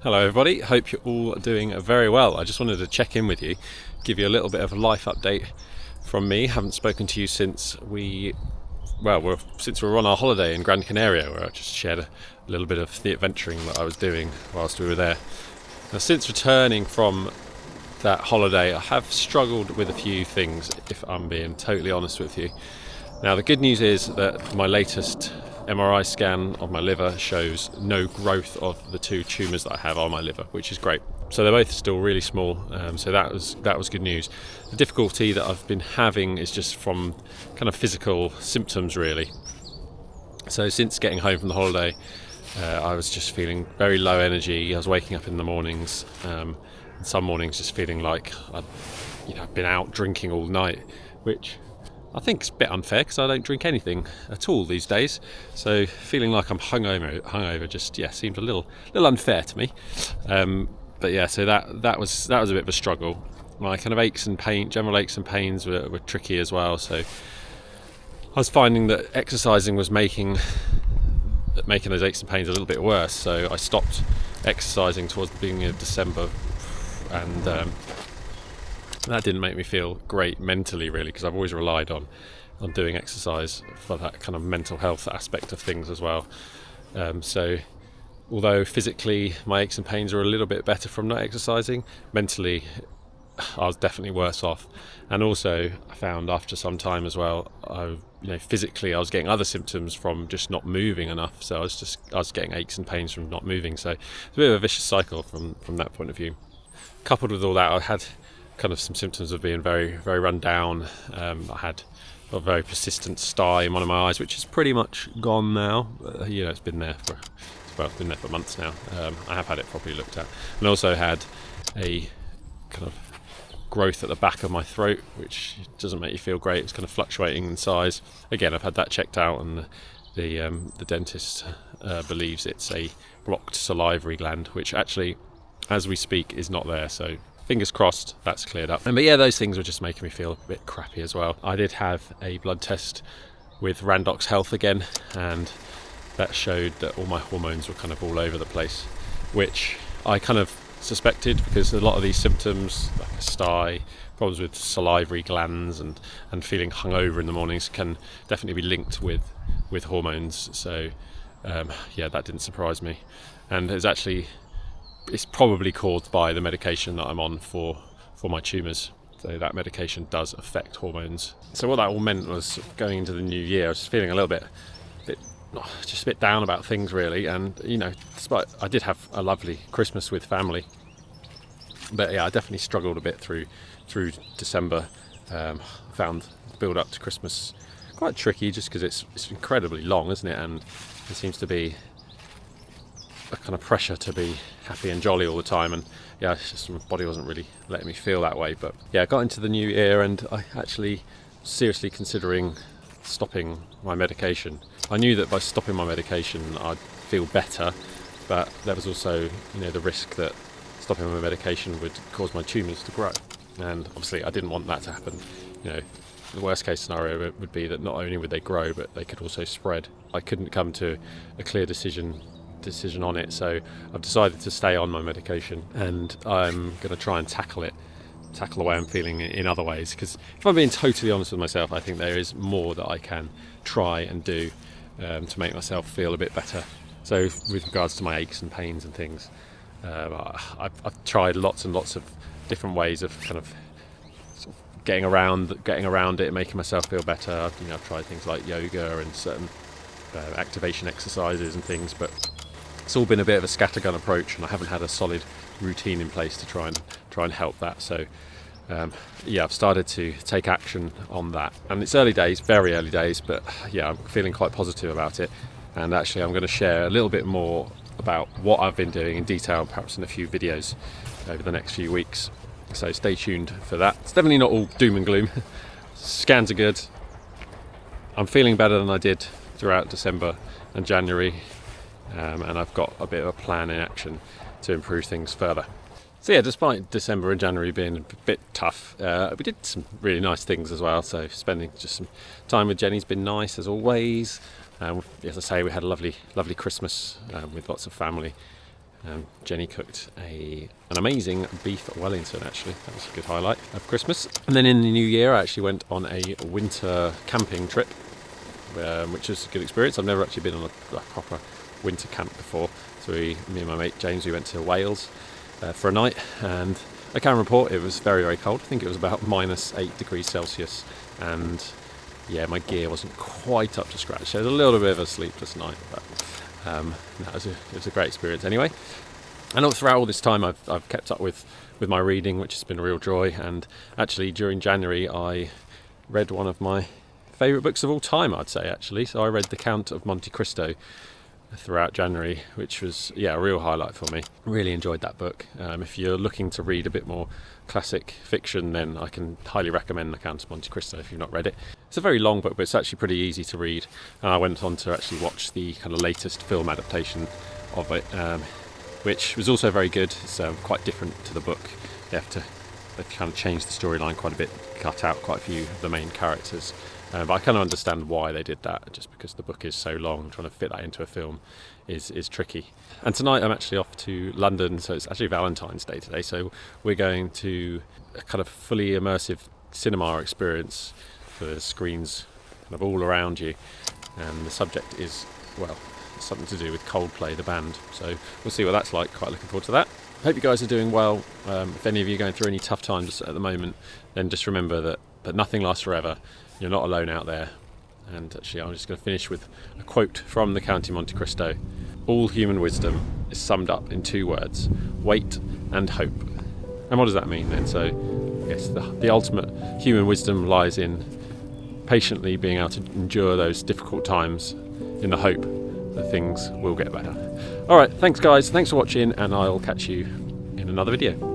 Hello everybody, hope you're all doing very well. I just wanted to check in with you, give you a little bit of a life update from me. Haven't spoken to you since we were on our holiday in Gran Canaria, where I just shared a little bit of the adventuring that I was doing whilst we were there. Now, since returning from that holiday, I have struggled with a few things, if I'm being totally honest with you. Now, the good news is that my latest MRI scan of my liver shows no growth of the two tumours that I have on my liver, which is great. So they're both still really small, so that was good news. The difficulty that I've been having is just from kind of physical symptoms, really. So since getting home from the holiday, I was just feeling very low energy. I was waking up in the mornings, and some mornings just feeling like I've been out drinking all night, which I think it's a bit unfair because I don't drink anything at all these days. So feeling like I'm hungover just seemed a little unfair to me. But yeah, so that was a bit of a struggle. My kind of general aches and pains were tricky as well. So I was finding that exercising was making those aches and pains a little bit worse. So I stopped exercising towards the beginning of December, and that didn't make me feel great mentally, really, because I've always relied on doing exercise for that kind of mental health aspect of things as well. So although physically my aches and pains are a little bit better from not exercising, mentally I was definitely worse off. And also I found after some time as well, physically I was getting other symptoms from just not moving enough. So I was getting aches and pains from not moving. So it's a bit of a vicious cycle from that point of view. Coupled with all that, I had kind of some symptoms of being very, very run down. I had a very persistent sty in one of my eyes, which is pretty much gone now. It's been there for months now. I have had it properly looked at, and also had a kind of growth at the back of my throat, which doesn't make you feel great. It's kind of fluctuating in size. Again, I've had that checked out, and the dentist believes it's a blocked salivary gland, which actually, as we speak, is not there. So fingers crossed that's cleared up. But yeah, those things were just making me feel a bit crappy as well. I did have a blood test with Randox Health again, and that showed that all my hormones were kind of all over the place, which I kind of suspected, because a lot of these symptoms, like a sty, problems with salivary glands and feeling hungover in the mornings, can definitely be linked with hormones. So that didn't surprise me, and it's probably caused by the medication that I'm on for my tumours. So that medication does affect hormones. So what that all meant was, going into the new year, I was feeling a little bit just a bit down about things, really. And despite I did have a lovely Christmas with family, but yeah, I definitely struggled a bit through December. Found the build up to Christmas quite tricky, just because it's incredibly long, isn't it? And there seems to be a kind of pressure to be happy and jolly all the time, and it's just my body wasn't really letting me feel that way. But I got into the new year, and I actually seriously considering stopping my medication. I knew that by stopping my medication I'd feel better, but there was also the risk that stopping my medication would cause my tumours to grow, and obviously I didn't want that to happen. The worst case scenario would be that not only would they grow, but they could also spread. I couldn't come to a clear decision on it, so I've decided to stay on my medication, and I'm going to try and tackle the way I'm feeling in other ways, because if I'm being totally honest with myself, I think there is more that I can try and do to make myself feel a bit better. So with regards to my aches and pains and things, I've tried lots and lots of different ways of kind of sort of getting around it, making myself feel better. I've tried things like yoga and certain activation exercises and things, but it's all been a bit of a scattergun approach, and I haven't had a solid routine in place to try and help that. So I've started to take action on that, and it's early days, very early days, but I'm feeling quite positive about it. And actually I'm going to share a little bit more about what I've been doing in detail, perhaps in a few videos over the next few weeks, so stay tuned for that. It's definitely not all doom and gloom. Scans are good. I'm feeling better than I did throughout December and January, and I've got a bit of a plan in action to improve things further. So despite December and January being a bit tough, we did some really nice things as well. So spending just some time with Jenny's been nice as always. As I say, we had a lovely Christmas with lots of family Jenny cooked an amazing beef Wellington, actually. That was a good highlight of Christmas. And then in the new year I actually went on a winter camping trip, which was a good experience. I've never actually been on a proper winter camp before. So me and my mate James, we went to Wales for a night, and I can report it was very, very cold. I think it was about -8 degrees Celsius, and yeah, my gear wasn't quite up to scratch. So it was a little bit of a sleepless night, but it was a great experience anyway. And throughout all this time I've kept up with my reading, which has been a real joy. And actually during January I read one of my favourite books of all time, I'd say, actually. So I read The Count of Monte Cristo throughout January, which was a real highlight for me. Really enjoyed that book. If you're looking to read a bit more classic fiction, then I can highly recommend The Count of Monte Cristo if you've not read it. It's a very long book, but it's actually pretty easy to read. And I went on to actually watch the kind of latest film adaptation of it, which was also very good. It's quite different to the book. They've kind of changed the storyline quite a bit, cut out quite a few of the main characters. But I kind of understand why they did that, just because the book is so long. Trying to fit that into a film is tricky. And tonight I'm actually off to London, so it's actually Valentine's Day today. So we're going to a kind of fully immersive cinema experience. So there's screens kind of all around you, and the subject is, well, something to do with Coldplay, the band. So we'll see what that's like. Quite looking forward to that. Hope you guys are doing well. If any of you are going through any tough times at the moment, then just remember that nothing lasts forever. You're not alone out there. And actually I'm just going to finish with a quote from The Count of Monte Cristo. All human wisdom is summed up in 2 words: wait and hope. And what does that mean then? So yes, the ultimate human wisdom lies in patiently being able to endure those difficult times in the hope that things will get better. Alright, thanks guys, thanks for watching, and I'll catch you in another video.